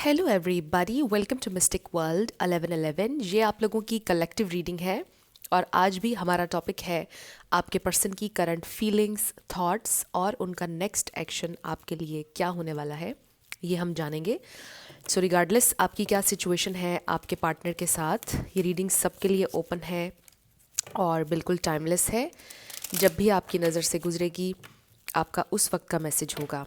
Hello everybody, welcome to mystic world 1111। ये आप लोगों की कलेक्टिव रीडिंग है और आज भी हमारा टॉपिक है आपके पर्सन की करंट फीलिंग्स, थॉट्स और उनका नेक्स्ट एक्शन आपके लिए क्या होने वाला है, ये हम जानेंगे। सो रिगार्डलेस आपकी क्या सिचुएशन है आपके पार्टनर के साथ, ये रीडिंग सबके लिए ओपन है और बिल्कुल टाइमलेस है। जब भी आपकी नज़र से गुजरेगी आपका उस वक्त का मैसेज होगा।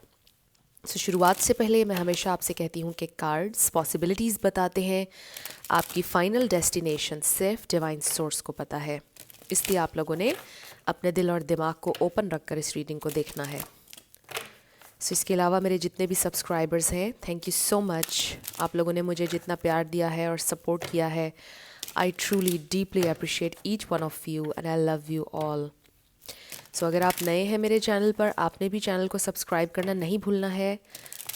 शुरुआत से पहले मैं हमेशा आपसे कहती हूँ कि कार्ड्स पॉसिबिलिटीज़ बताते हैं, आपकी फाइनल डेस्टिनेशन सिर्फ डिवाइन सोर्स को पता है। इसलिए आप लोगों ने अपने दिल और दिमाग को ओपन रखकर इस रीडिंग को देखना है। इसके अलावा मेरे जितने भी सब्सक्राइबर्स हैं, थैंक यू सो मच। आप लोगों ने मुझे जितना प्यार दिया है और सपोर्ट किया है, I truly deeply appreciate each one of you and I love you all. अगर आप नए हैं मेरे चैनल पर, आपने भी चैनल को सब्सक्राइब करना नहीं भूलना है।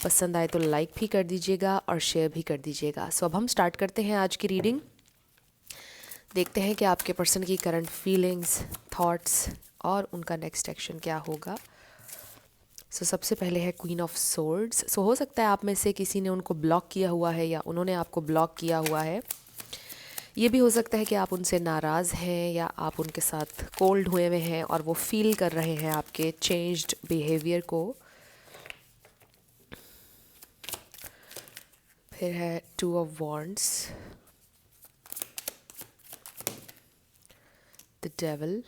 पसंद आए तो लाइक भी कर दीजिएगा और शेयर भी कर दीजिएगा। अब हम स्टार्ट करते हैं आज की रीडिंग। देखते हैं कि आपके पर्सन की करंट फीलिंग्स, थॉट्स और उनका नेक्स्ट एक्शन क्या होगा। सबसे पहले है क्वीन ऑफ सोर्ड्स। हो सकता है आप में से किसी ने उनको ब्लॉक किया हुआ है या उन्होंने आपको ब्लॉक किया हुआ है। ये भी हो सकता है कि आप उनसे नाराज़ हैं या आप उनके साथ कोल्ड हुए हुए हैं और वो फील कर रहे हैं आपके चेंज्ड बिहेवियर को। फिर है two of wands, the devil,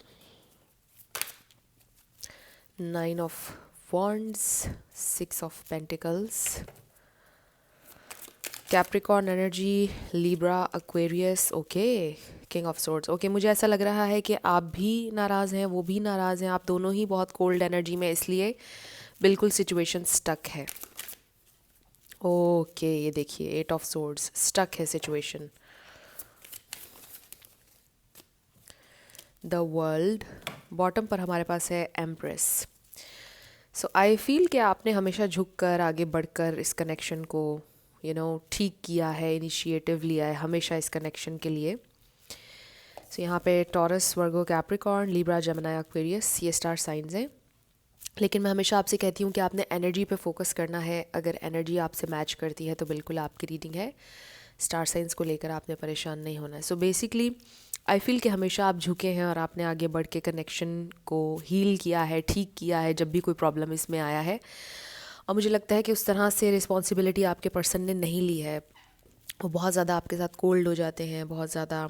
nine of wands, six of pentacles, Capricorn energy, Libra, Aquarius, okay, king of swords. Okay, मुझे ऐसा लग रहा है कि आप भी नाराज़ हैं, वो भी नाराज़ हैं, आप दोनों ही बहुत कोल्ड एनर्जी में, इसलिए बिल्कुल सिचुएशन स्टक है। ओके, ये देखिए, एट ऑफ सोर्ड्स, स्टक है सिचुएशन। द वर्ल्ड, बॉटम पर हमारे पास है एम्प्रेस। आई फील कि आपने हमेशा झुककर आगे बढ़कर इस कनेक्शन को ठीक किया है, इनिशिएटिव लिया है हमेशा इस कनेक्शन के लिए। यहाँ पे टॉरस, वर्गो, कैप्रिकॉर्न, लिब्रा, जेमिनी, एक्वेरियस, ये स्टार साइंस हैं। लेकिन मैं हमेशा आपसे कहती हूँ कि आपने एनर्जी पे फोकस करना है। अगर एनर्जी आपसे मैच करती है तो बिल्कुल आपकी रीडिंग है। स्टार साइंस को लेकर आपने परेशान नहीं होना है। बेसिकली आई फील कि हमेशा आप झुके हैं और आपने आगे बढ़ के कनेक्शन को हील किया है, ठीक किया है जब भी कोई प्रॉब्लम इसमें आया है। और मुझे लगता है कि उस तरह से रिस्पॉन्सिबिलिटी आपके पर्सन ने नहीं ली है। वो बहुत ज़्यादा आपके साथ कोल्ड हो जाते हैं, बहुत ज़्यादा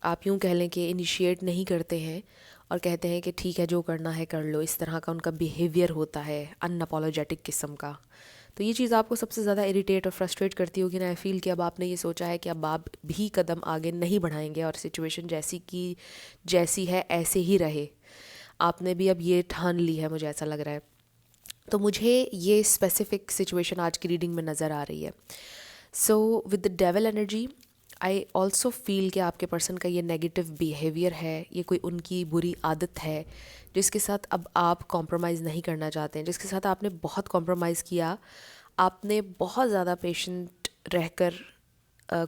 आप यूँ कह लें कि इनिशिएट नहीं करते हैं और कहते हैं कि ठीक है, जो करना है कर लो। इस तरह का उनका बिहेवियर होता है, अनअपोलोजेटिक किस्म का। तो ये चीज़ आपको सबसे ज़्यादा इरिटेट और फ्रस्ट्रेट करती होगी ना। आई फील कि अब आपने ये सोचा है कि अब आप भी कदम आगे नहीं बढ़ाएंगे और सिचुएशन जैसी है ऐसे ही रहे। आपने भी अब ये ठान ली है, मुझे ऐसा लग रहा है। तो मुझे ये स्पेसिफिक सिचुएशन आज की रीडिंग में नज़र आ रही है। With the devil energy, I also feel कि आपके पर्सन का ये नेगेटिव बिहेवियर है, ये कोई उनकी बुरी आदत है जिसके साथ अब आप कॉम्प्रोमाइज़ नहीं करना चाहते हैं, जिसके साथ आपने बहुत कॉम्प्रोमाइज़ किया। आपने बहुत ज़्यादा पेशेंट रहकर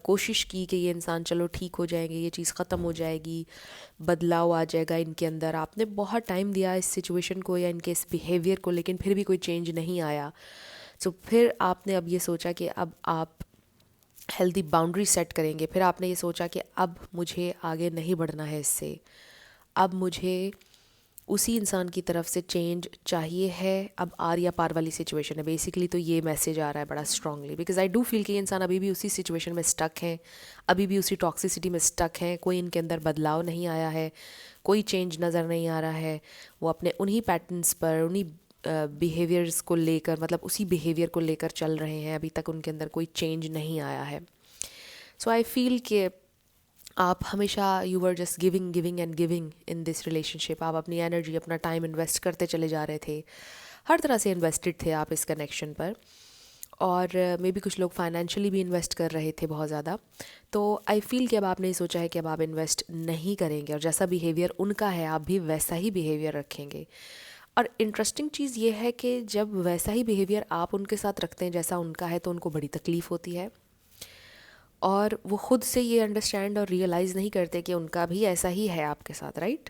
कोशिश की कि ये इंसान चलो ठीक हो जाएंगे, ये चीज़ ख़त्म हो जाएगी, बदलाव आ जाएगा इनके अंदर। आपने बहुत टाइम दिया इस सिचुएशन को या इनके इस बिहेवियर को, लेकिन फिर भी कोई चेंज नहीं आया। फिर आपने अब ये सोचा कि अब आप हेल्दी बाउंड्री सेट करेंगे। फिर आपने ये सोचा कि अब मुझे आगे नहीं बढ़ना है इससे, अब मुझे उसी इंसान की तरफ से चेंज चाहिए है। अब आर या पार वाली सिचुएशन है बेसिकली। तो ये मैसेज आ रहा है बड़ा strongly, because I do feel कि ये इंसान अभी भी उसी सिचुएशन में स्टक हैं, अभी भी उसी टॉक्सिसिटी में स्टक हैं। कोई इनके अंदर बदलाव नहीं आया है, कोई चेंज नज़र नहीं आ रहा है। वो अपने उन्हीं पैटर्न्स पर, उन्हीं बिहेवियर्स को लेकर, मतलब उसी बिहेवियर को लेकर चल रहे हैं। अभी तक उनके अंदर कोई चेंज नहीं आया है। आई फील कि आप हमेशा you were just giving giving and giving in this relationship. आप अपनी एनर्जी, अपना टाइम इन्वेस्ट करते चले जा रहे थे, हर तरह से इन्वेस्टेड थे आप इस कनेक्शन पर। और मे बी कुछ लोग फाइनेंशियली भी इन्वेस्ट कर रहे थे बहुत ज़्यादा। तो आई फील कि अब आपने ये सोचा है कि अब आप इन्वेस्ट नहीं करेंगे और जैसा बिहेवियर उनका है आप भी वैसा ही बिहेवियर रखेंगे। और इंटरेस्टिंग चीज़ ये है कि जब वैसा ही बिहेवियर आप उनके साथ रखते हैं जैसा उनका है, तो उनको बड़ी तकलीफ़ होती है और वो खुद से ये अंडरस्टैंड और रियलाइज़ नहीं करते कि उनका भी ऐसा ही है आपके साथ, राइट।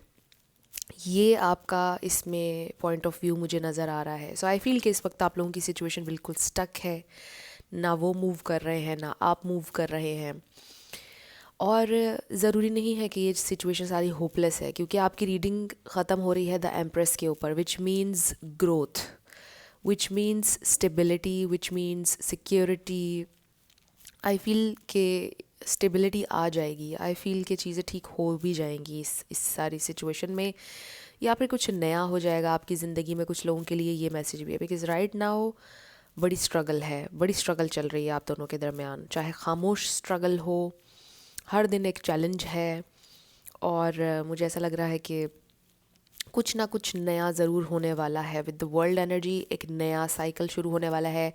ये आपका इसमें पॉइंट ऑफ व्यू मुझे नज़र आ रहा है। आई फील कि इस वक्त आप लोगों की सिचुएशन बिल्कुल स्टक है, ना वो मूव कर रहे हैं ना आप मूव कर रहे हैं। और ज़रूरी नहीं है कि ये सिचुएशन सारी होपलेस है, क्योंकि आपकी रीडिंग ख़त्म हो रही है द एम्प्रेस के ऊपर, which means growth, which means stability, which means security. I feel के स्टेबिलिटी आ जाएगी, आई फील के चीज़ें ठीक हो भी जाएंगी इस सारी सिचुएशन में, या फिर कुछ नया हो जाएगा आपकी ज़िंदगी में। कुछ लोगों के लिए ये मैसेज भी है, बिकॉज़ राइट नाउ बड़ी स्ट्रगल है, बड़ी स्ट्रगल चल रही है आप दोनों के दरमियान, चाहे खामोश स्ट्रगल हो, हर दिन एक चैलेंज है। और मुझे ऐसा लग रहा है कि कुछ ना कुछ नया ज़रूर होने वाला है विद द वर्ल्ड एनर्जी। एक नया साइकिल शुरू होने वाला है।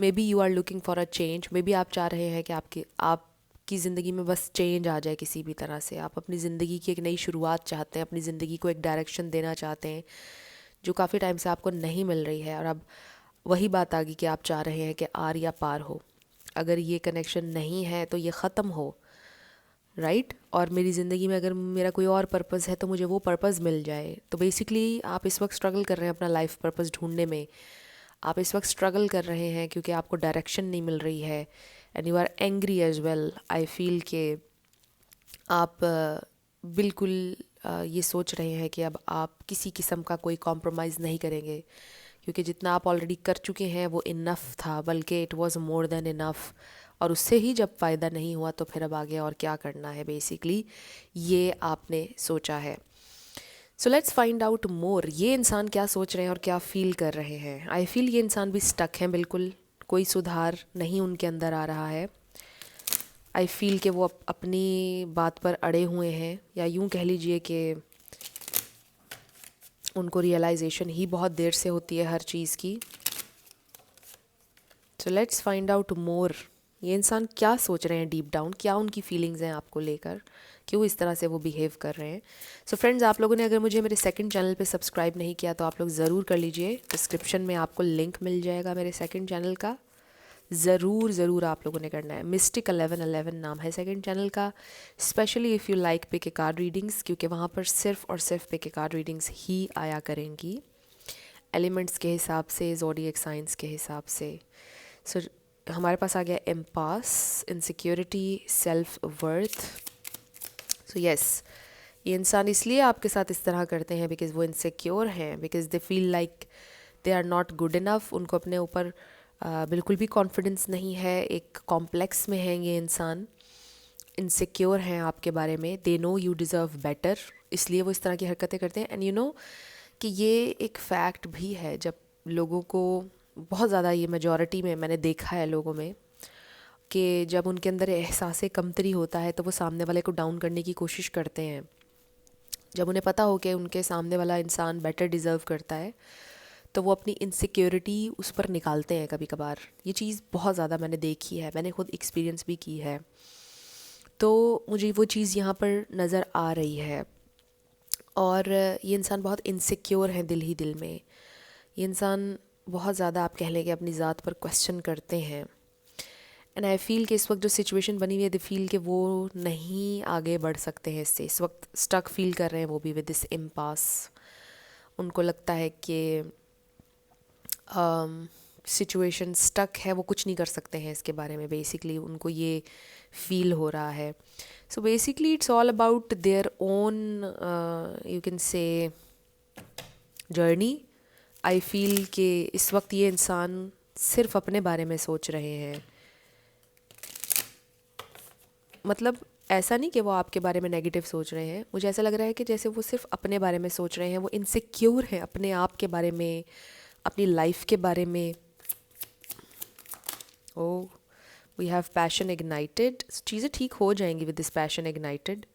Maybe you are looking for a change, maybe आप चाह रहे हैं कि आपकी ज़िंदगी में बस चेंज आ जाए किसी भी तरह से। आप अपनी ज़िंदगी की एक नई शुरुआत चाहते हैं, अपनी ज़िंदगी को एक डायरेक्शन देना चाहते हैं जो काफ़ी टाइम से आपको नहीं मिल रही है। और अब वही बात आ गई कि आप चाह रहे हैं कि आर या पार हो, अगर ये कनेक्शन नहीं है तो ये ख़त्म हो, राइट। और मेरी ज़िंदगी में अगर मेरा कोई और पर्पज़ है तो मुझे वो पर्पज़ मिल जाए। तो बेसिकली आप इस वक्त स्ट्रगल कर रहे हैं अपना लाइफ पर्पज़ ढूंढने में। आप इस वक्त स्ट्रगल कर रहे हैं क्योंकि आपको डायरेक्शन नहीं मिल रही है, and you are angry as well. I feel के आप बिल्कुल ये सोच रहे हैं कि अब आप किसी किस्म का कोई कॉम्प्रोमाइज़ नहीं करेंगे, क्योंकि जितना आप ऑलरेडी कर चुके हैं वो इनफ था, बल्कि it was more than enough. और उससे ही जब फ़ायदा नहीं हुआ तो फिर अब आगे और क्या करना है, बेसिकली ये आपने सोचा है। So let's find out more, ये इंसान क्या सोच रहे हैं और क्या फील कर रहे हैं। आई फील ये इंसान भी स्टक हैं, बिल्कुल कोई सुधार नहीं उनके अंदर आ रहा है। आई फील कि वो अपनी बात पर अड़े हुए हैं, या यूं कह लीजिए कि उनको रियलाइजेशन ही बहुत देर से होती है हर चीज़ की। So let's find out more, ये इंसान क्या सोच रहे हैं डीप डाउन, क्या उनकी फीलिंग्स हैं आपको लेकर, क्यों इस तरह से वो बिहेव कर रहे हैं। सो फ्रेंड्स, आप लोगों ने अगर मुझे मेरे सेकंड चैनल पे सब्सक्राइब नहीं किया तो आप लोग ज़रूर कर लीजिए। डिस्क्रिप्शन में आपको लिंक मिल जाएगा मेरे सेकंड चैनल का, ज़रूर आप लोगों ने करना है। मिस्टिक 1111 नाम है सेकंड चैनल का। Specially if you like pick a card readings, क्योंकि वहाँ पर सिर्फ और सिर्फ पिक ए कार्ड रीडिंग्स ही आया करेंगी, एलिमेंट्स के हिसाब से, ज़ोडिएक साइंस के हिसाब से। सो हमारे पास आ गया एम्पास, insecurity, self worth. So yes, ये इंसान इसलिए आपके साथ इस तरह करते हैं बिकॉज़ वो इनसिक्योर हैं, because they feel like they are not good enough. उनको अपने ऊपर बिल्कुल भी कॉन्फिडेंस नहीं है, एक कॉम्प्लेक्स में हैं ये इंसान, इनसिक्योर हैं आपके बारे में। They know you deserve better, इसलिए वो इस तरह की हरकतें करते हैं। एंड यू नो कि ये एक फैक्ट भी है, जब लोगों को बहुत ज़्यादा, ये मेजॉरिटी में मैंने देखा है लोगों में, कि जब उनके अंदर एहसास कमतरी होता है तो वो सामने वाले को डाउन करने की कोशिश करते हैं। जब उन्हें पता हो कि उनके सामने वाला इंसान बेटर डिज़र्व करता है तो वो अपनी इनसिक्योरिटी उस पर निकालते हैं कभी कभार। ये चीज़ बहुत ज़्यादा मैंने देखी है, मैंने खुद एक्सपीरियंस भी की है। तो मुझे वो चीज़ यहाँ पर नज़र आ रही है। और ये इंसान बहुत इनसिक्योर हैं दिल ही दिल में। ये इंसान बहुत ज़्यादा, आप कह लेंगे, अपनी ज़ात पर क्वेश्चन करते हैं। एंड आई फील कि इस वक्त जो सिचुएशन बनी हुई है, दे फील कि वो नहीं आगे बढ़ सकते हैं इससे। इस वक्त स्टक फील कर रहे हैं वो भी विद दिस इम्पास। उनको लगता है कि सिचुएशन स्टक है, वो कुछ नहीं कर सकते हैं इसके बारे में। बेसिकली उनको ये फील हो रहा है। So basically it's all about their own, you can say, journey. I feel कि इस वक्त ये इंसान सिर्फ अपने बारे में सोच रहे हैं। मतलब ऐसा नहीं कि वो आपके बारे में नेगेटिव सोच रहे हैं, मुझे ऐसा लग रहा है कि जैसे वो सिर्फ अपने बारे में सोच रहे हैं। वो इनसिक्योर हैं अपने आप के बारे में, अपनी लाइफ के बारे में। ओ, वी हैव पैशन इग्नाइटेड, चीज़ें ठीक हो जाएंगी with this passion ignited.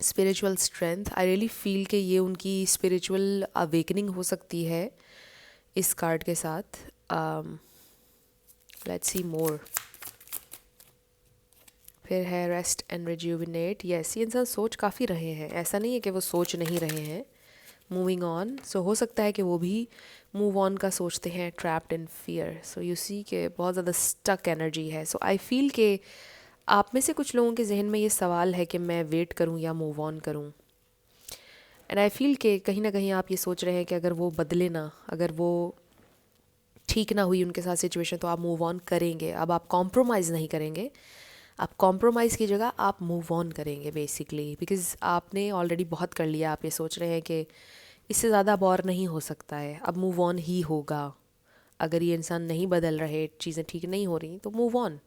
Spiritual strength, I really feel कि ये उनकी स्पिरिचुअल अवेकनिंग हो सकती है इस कार्ड के साथ। लेट्स सी मोर। फिर है रेस्ट एंड रिज्यूविनेट। यस, ये इंसान सोच काफ़ी रहे हैं, ऐसा नहीं है कि वो सोच नहीं रहे हैं। मूविंग ऑन, सो हो सकता है कि वो भी मूव ऑन का सोचते हैं, trapped in fear. So you see के बहुत ज़्यादा स्टक एनर्जी है। सो आई फील कि आप में से कुछ लोगों के जहन में ये सवाल है कि मैं वेट करूं या मूव ऑन करूं। एंड आई फील कि कहीं ना कहीं आप ये सोच रहे हैं कि अगर वो बदले ना, अगर वो ठीक ना हुई उनके साथ सिचुएशन तो आप मूव ऑन करेंगे। अब आप कॉम्प्रोमाइज़ नहीं करेंगे, आप कॉम्प्रोमाइज़ की जगह आप मूव ऑन करेंगे बेसिकली, बिकॉज़ आपने ऑलरेडी बहुत कर लिया। आप ये सोच रहे हैं कि इससे ज़्यादा अब और नहीं हो सकता है, अब मूव ऑन ही होगा। अगर ये इंसान नहीं बदल रहे, चीज़ें ठीक नहीं हो रही, तो move on,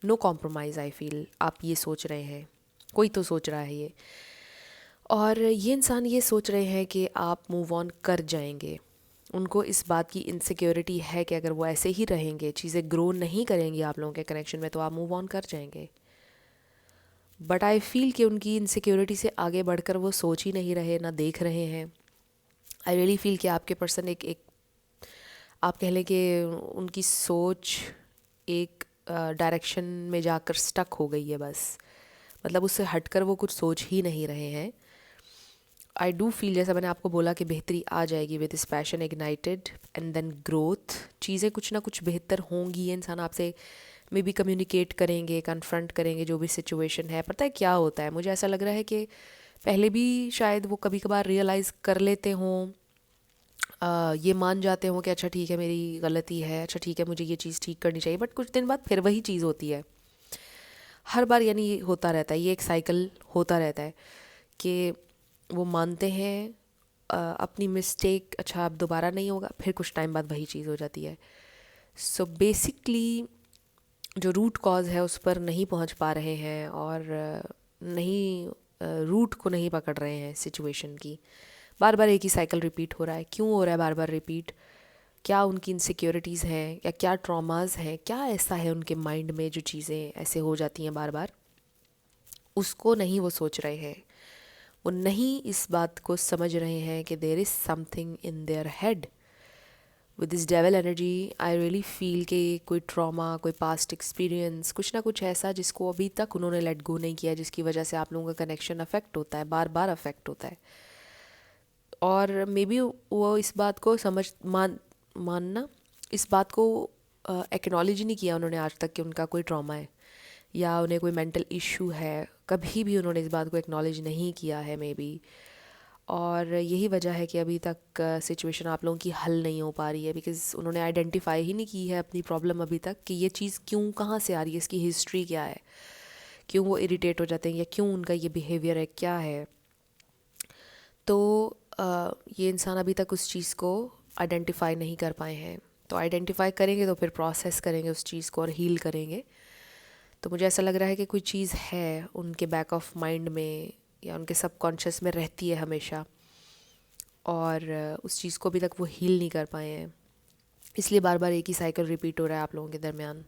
no compromise. I feel आप ये सोच रहे हैं, कोई तो सोच रहा है ये, और ये इंसान ये सोच रहे हैं कि आप मूव ऑन कर जाएंगे। उनको इस बात की इनसिक्योरिटी है कि अगर वो ऐसे ही रहेंगे, चीज़ें ग्रो नहीं करेंगी आप लोगों के कनेक्शन में, तो आप मूव ऑन कर जाएंगे। बट आई फील कि उनकी इनसिक्योरिटी से आगे बढ़कर वो सोच ही नहीं रहे, ना देख रहे हैं। आई रियली फील कि आपके पर्सन एक आप कह लें कि उनकी सोच एक डायरेक्शन में जाकर स्टक हो गई है बस, मतलब उससे हटकर वो कुछ सोच ही नहीं रहे हैं। आई डू फील, जैसा मैंने आपको बोला, कि बेहतरी आ जाएगी with this passion ignited and then growth. चीज़ें कुछ ना कुछ बेहतर होंगी, ये इंसान आपसे मे बी कम्युनिकेट करेंगे, कन्फ्रंट करेंगे जो भी सिचुएशन है। पता है क्या होता है, मुझे ऐसा लग रहा है कि पहले भी शायद वो कभी कभार रियलाइज़ कर लेते हों, ये मान जाते हों कि अच्छा ठीक है मेरी गलती है, अच्छा ठीक है मुझे ये चीज़ ठीक करनी चाहिए, बट कुछ दिन बाद फिर वही चीज़ होती है हर बार। यानी ये होता रहता है, ये एक साइकिल होता रहता है कि वो मानते हैं अपनी मिस्टेक, अच्छा अब दोबारा नहीं होगा, फिर कुछ टाइम बाद वही चीज़ हो जाती है। सो बेसिकली जो रूट कॉज है उस पर नहीं पहुंच पा रहे हैं, और नहीं, रूट को नहीं पकड़ रहे हैं सिचुएशन की। बार बार एक ही साइकिल रिपीट हो रहा है। क्यों हो रहा है बार बार रिपीट? क्या उनकी इनसिक्योरिटीज़ हैं, या क्या ट्रॉमास हैं, क्या ऐसा है उनके माइंड में जो चीज़ें ऐसे हो जाती हैं बार बार, उसको नहीं वो सोच रहे हैं। वो नहीं इस बात को समझ रहे हैं कि there is something in their head with this devil energy. I really feel कि कोई ट्रॉमा, कोई पास्ट एक्सपीरियंस, कुछ ना कुछ ऐसा जिसको अभी तक उन्होंने लेट गो नहीं किया, जिसकी वजह से आप लोगों का कनेक्शन अफेक्ट होता है, बार बार अफेक्ट होता है। और मे बी वो इस बात को मानना, इस बात को एक्नॉलेज ही नहीं किया उन्होंने आज तक कि उनका कोई ट्रॉमा है या उन्हें कोई मेंटल इशू है। कभी भी उन्होंने इस बात को एक्नॉलेज नहीं किया है मे बी, और यही वजह है कि अभी तक सिचुएशन आप लोगों की हल नहीं हो पा रही है, बिकॉज़ उन्होंने आइडेंटिफाई ही नहीं की है अपनी प्रॉब्लम अभी तक कि ये चीज़ क्यों, कहाँ से आ रही है, इसकी हिस्ट्री क्या है, क्यों वो इरिटेट हो जाते हैं, या क्यों उनका ये बिहेवियर है, क्या है। तो ये इंसान अभी तक उस चीज़ को आइडेंटिफाई नहीं कर पाए हैं। तो आइडेंटिफाई करेंगे तो फिर प्रोसेस करेंगे उस चीज़ को और हील करेंगे। तो मुझे ऐसा लग रहा है कि कोई चीज़ है उनके बैक ऑफ माइंड में या उनके सबकॉन्शियस में रहती है हमेशा, और उस चीज़ को अभी तक वो हील नहीं कर पाए हैं, इसलिए बार बार एक ही साइकिल रिपीट हो रहा है आप लोगों के दरमियान।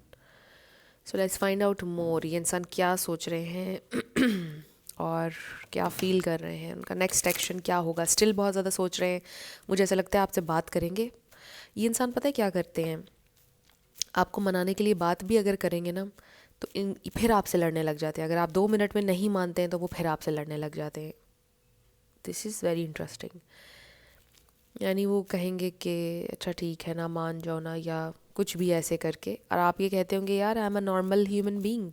So let's find out more, ये इंसान क्या सोच रहे हैं और क्या फील कर रहे हैं, उनका नेक्स्ट एक्शन क्या होगा। स्टिल बहुत ज़्यादा सोच रहे हैं, मुझे ऐसा लगता है आपसे बात करेंगे। ये इंसान पता है क्या करते हैं, आपको मनाने के लिए बात भी अगर करेंगे ना, तो फिर आपसे लड़ने लग जाते हैं। अगर आप 2 मिनट में नहीं मानते हैं तो वो फिर आपसे लड़ने लग जाते हैं। This is very interesting. यानी वो कहेंगे कि अच्छा ठीक है ना, मान जाओ ना, या कुछ भी ऐसे करके, और आप ये कहते होंगे यार I am a normal human being.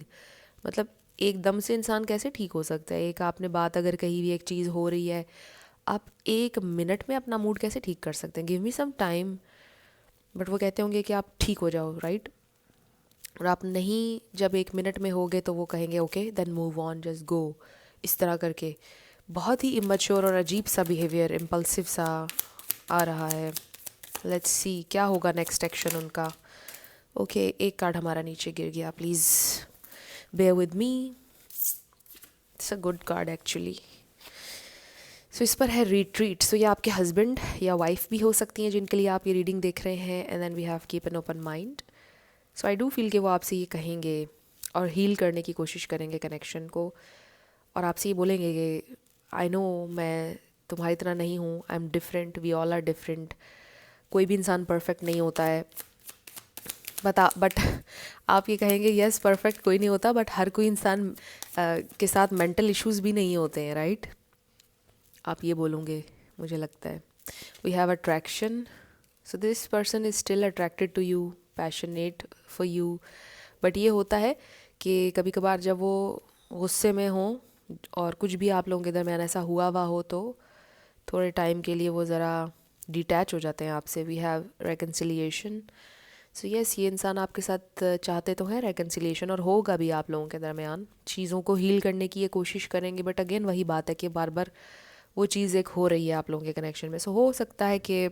मतलब एकदम से इंसान कैसे ठीक हो सकता है? एक आपने बात अगर कही भी, एक चीज़ हो रही है, आप 1 मिनट में अपना मूड कैसे ठीक कर सकते हैं? Give me some time. But वो कहते होंगे कि आप ठीक हो जाओ, राइट? और आप नहीं, जब 1 मिनट में होगे तो वो कहेंगे okay then move on, just go, इस तरह करके। बहुत ही इमेच्योर और अजीब सा बिहेवियर, इम्पल्सिव सा आ रहा है। लेट्स सी क्या होगा नेक्स्ट एक्शन उनका। ओके, एक कार्ड हमारा नीचे गिर गया, please bear with me. It's a good card actually. So इस पर है रिट्रीट। सो ये आपके हस्बैंड या वाइफ भी हो सकती हैं जिनके लिए आप ये रीडिंग देख रहे हैं। And then we have keep an open mind. So I do feel कि वो आपसे ये कहेंगे और हील करने की कोशिश करेंगे कनेक्शन को, और आपसे ये बोलेंगे कि आई नो मैं तुम्हारी तरह नहीं हूँ, I am different, we all are different. कोई भी इंसान परफेक्ट नहीं होता है, बट आप ये कहेंगे यस परफेक्ट कोई नहीं होता, बट हर कोई इंसान के साथ मेंटल इश्यूज़ भी नहीं होते हैं, राइट? आप ये बोलोगे मुझे लगता है। We have attraction, so this person is still attracted to you, passionate for you. But ये होता है कि कभी कभार जब वो गुस्से में हो और कुछ भी आप लोगों के दरमियान ऐसा हुआ हुआ हो, तो थोड़े टाइम के लिए वो ज़रा डिटैच हो जाते हैं आपसे. We have reconciliation. So yes, ये इंसान आपके साथ चाहते तो हैं रेकन्सिलिएशन, और होगा भी आप लोगों के दरमियान. चीज़ों को हील करने की ये कोशिश करेंगे, बट अगेन वही बात है कि बार बार वो चीज़ एक हो रही है आप लोगों के कनेक्शन में. सो हो सकता है कि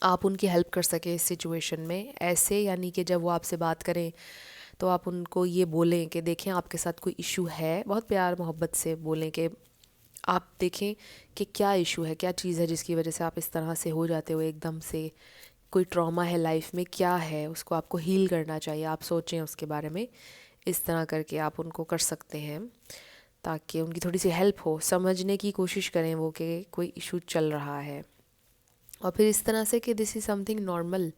आप उनकी हेल्प कर सकें इस सिचुएशन में ऐसे, यानी कि जब वो आपसे बात करें तो आप उनको ये बोलें कि देखें आपके साथ कोई इशू है. बहुत प्यार मोहब्बत से बोलें कि आप देखें कि क्या इशू है, क्या चीज़ है जिसकी वजह से आप इस तरह से हो जाते हो एकदम से. कोई ट्रॉमा है लाइफ में, क्या है, उसको आपको हील करना चाहिए. आप सोचें उसके बारे में. इस तरह करके आप उनको कर सकते हैं ताकि उनकी थोड़ी सी हेल्प हो. समझने की कोशिश करें वो कि कोई इशू चल रहा है, और फिर इस तरह से कि दिस इज़ समथिंग नॉर्मल.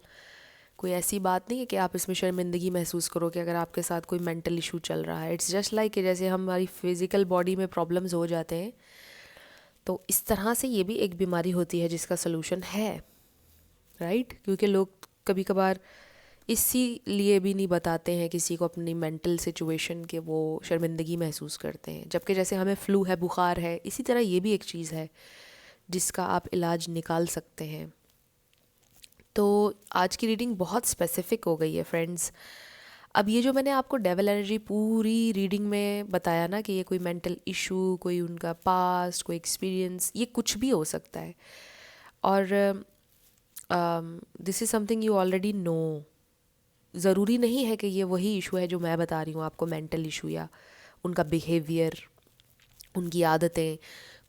कोई ऐसी बात नहीं है कि आप इसमें शर्मिंदगी महसूस करो कि अगर आपके साथ कोई मेंटल इशू चल रहा है. इट्स जस्ट लाइक जैसे हमारी फिज़िकल बॉडी में प्रॉब्लम्स हो जाते हैं, तो इस तरह से ये भी एक बीमारी होती है जिसका सलूशन है, राइट. क्योंकि लोग कभी कभार इसीलिए भी नहीं बताते हैं किसी को अपनी मेंटल सिचुएशन के वो शर्मिंदगी महसूस करते हैं. जबकि जैसे हमें फ्लू है, बुखार है, इसी तरह ये भी एक चीज़ है जिसका आप इलाज निकाल सकते हैं. तो आज की रीडिंग बहुत स्पेसिफिक हो गई है फ्रेंड्स. अब ये जो मैंने आपको डेविल एनर्जी पूरी रीडिंग में बताया ना कि ये कोई मेंटल इशू, कोई उनका पास्ट, कोई एक्सपीरियंस, ये कुछ भी हो सकता है. और this is something you already know. ज़रूरी नहीं है कि ये वही इशू है जो मैं बता रही हूँ आपको, मेंटल इशू या उनका बिहेवियर, उनकी आदतें.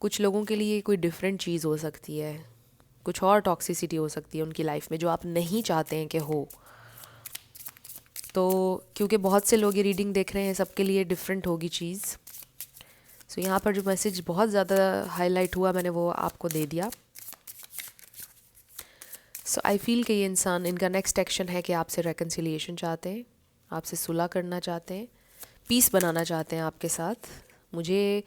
कुछ लोगों के लिए कोई डिफरेंट चीज़ हो सकती है, कुछ और टॉक्सिसिटी हो सकती है उनकी लाइफ में जो आप नहीं चाहते हैं कि हो. तो क्योंकि बहुत से लोग ये रीडिंग देख रहे हैं, सबके लिए डिफरेंट होगी चीज़. सो यहाँ पर जो मैसेज बहुत ज़्यादा हाईलाइट हुआ मैंने वो आपको दे दिया. सो आई फील कि ये इंसान, इनका नेक्स्ट एक्शन है कि आपसे रेकन्सिलिएशन चाहते हैं, आपसे सुलह करना चाहते हैं, पीस बनाना चाहते हैं आपके साथ. मुझे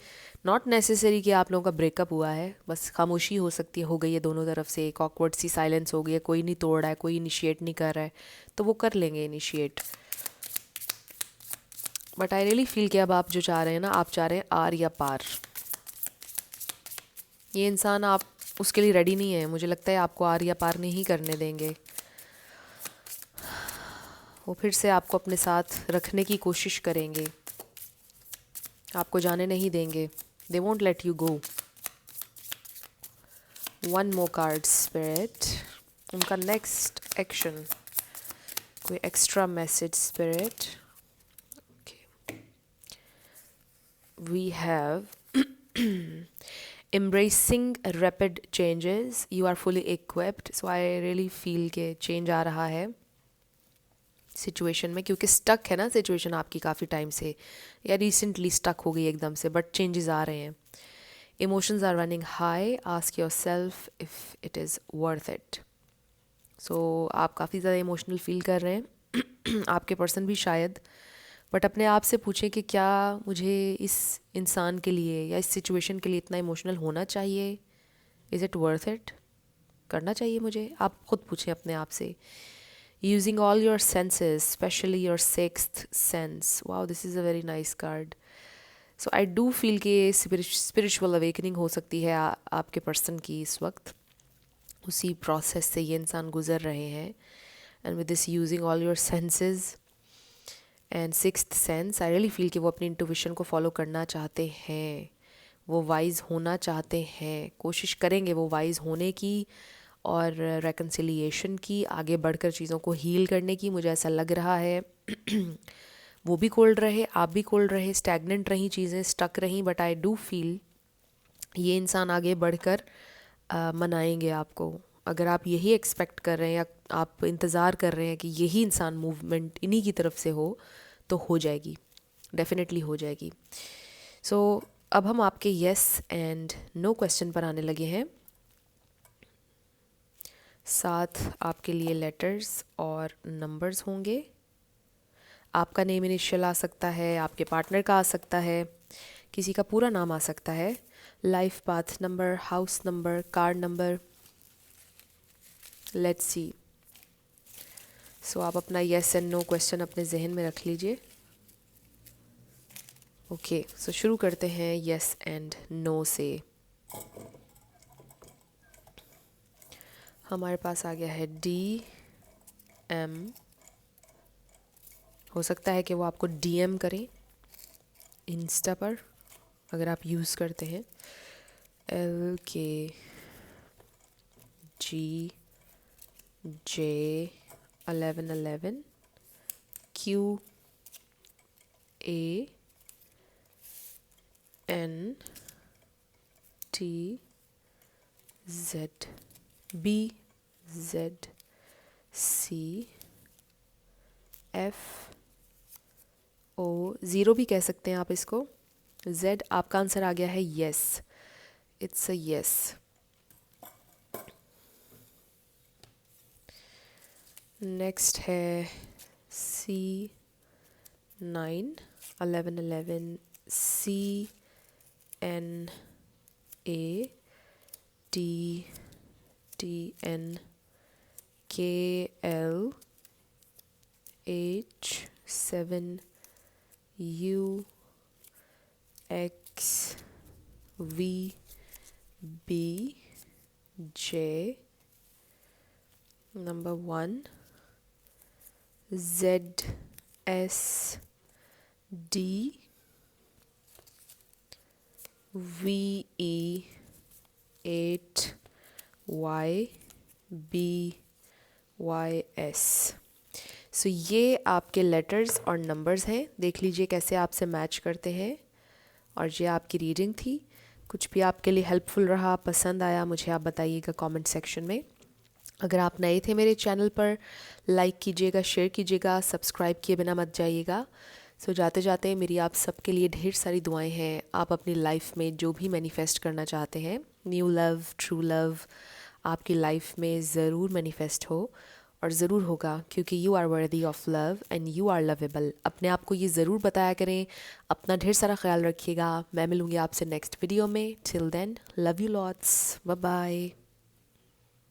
नॉट नेसेसरी कि आप लोगों का ब्रेकअप हुआ है, बस खामोशी हो सकती है, हो गई है दोनों तरफ से, एक ऑकवर्ड सी साइलेंस हो गई है, कोई नहीं तोड़ रहा है, कोई इनिशिएट नहीं कर रहा है, तो वो कर लेंगे initiate. But I really feel कि अब आप जो चाह रहे हैं ना, आप चाह रहे हैं आर या पार. ये इंसान आप उसके लिए रेडी नहीं है. मुझे लगता है आपको आर या पार नहीं करने देंगे. वो फिर से आपको अपने साथ रखने की कोशिश करेंगे, आपको जाने नहीं देंगे. They won't let you go. One more card spirit. उनका नेक्स्ट एक्शन, कोई extra message spirit. We have embracing rapid changes. You are fully equipped. So I really feel कि चेंज आ रहा है सिचुएशन में, क्योंकि स्टक है ना सिचुएशन आपकी काफ़ी टाइम से, या रिसेंटली स्टक हो गई एकदम से, बट चेंजेस आ रहे हैं. Emotions are running high. Ask yourself if it is worth it. So आप काफ़ी ज़्यादा इमोशनल फील कर रहे हैं आपके पर्सन भी शायद. बट अपने आप से पूछें कि क्या मुझे इस इंसान के लिए या इस सिचुएशन के लिए इतना इमोशनल होना चाहिए. Is it worth it. करना चाहिए मुझे. आप खुद पूछें अपने आप से. Using all your senses, specially your sixth sense. Wow, this is a very nice card. So I do feel कि स्पिरिचुअल अवेकनिंग हो सकती है आपके पर्सन की इस वक्त. उसी प्रोसेस से ये इंसान गुजर रहे हैं. And with this using all your senses and sixth sense, I really feel कि वो अपनी इंट्यूशन को फॉलो करना चाहते हैं. वो वाइज होना चाहते हैं, कोशिश करेंगे वो वाइज होने की और रेकन्सिलिएशन की, आगे बढ़कर चीज़ों को हील करने की. मुझे ऐसा लग रहा है वो भी कोल्ड रहे, आप भी कोल्ड रहे, स्टैगनेंट रही चीज़ें, स्टक रहीं. बट आई डू फील ये इंसान आगे बढ़कर मनाएंगे आपको. अगर आप यही एक्सपेक्ट कर रहे हैं या आप इंतज़ार कर रहे हैं कि यही इंसान मूवमेंट इन्हीं की तरफ से हो, तो हो जाएगी, डेफिनेटली हो जाएगी. सो अब हम आपके येस एंड नो क्वेश्चन पर आने लगे हैं. साथ आपके लिए लेटर्स और नंबर्स होंगे. आपका नेम इनिशियल आ सकता है, आपके पार्टनर का आ सकता है, किसी का पूरा नाम आ सकता है, life path number, house number, car number. Let's see. So आप अपना येस एंड नो क्वेश्चन अपने जहन में रख लीजिए. ओके, सो शुरू करते हैं येस एंड नो से. हमारे पास आ गया है DM। हो सकता है कि वो आपको DM करें इंस्टा पर अगर आप यूज़ करते हैं। LKGJ1111 QANTZBZCFO, ज़ीरो भी कह सकते हैं आप इसको। Z आपका आंसर आ गया है yes, it's a yes. Next है C91111 CNATNKLH7UXVBJ number 1 ZSDVE8YBYS। सो ये आपके लेटर्स और नंबर्स हैं, देख लीजिए कैसे आपसे मैच करते हैं। और ये आपकी रीडिंग थी। कुछ भी आपके लिए हेल्पफुल रहा, पसंद आया, मुझे आप बताइएगा कमेंट सेक्शन में। अगर आप नए थे मेरे चैनल पर, लाइक कीजिएगा, शेयर कीजिएगा, सब्सक्राइब किए बिना मत जाइएगा। सो जाते जाते मेरी आप सबके लिए ढेर सारी दुआएं हैं। आप अपनी लाइफ में जो भी मैनिफेस्ट करना चाहते हैं, न्यू लव, ट्रू लव, आपकी लाइफ में ज़रूर मैनिफेस्ट हो और ज़रूर होगा, क्योंकि you are worthy of love and you are lovable. अपने आप को ये ज़रूर बताया करें। अपना ढेर सारा ख्याल रखिएगा। मैं मिलूँगी आपसे नेक्स्ट वीडियो में। Till then, love you lots, bye bye.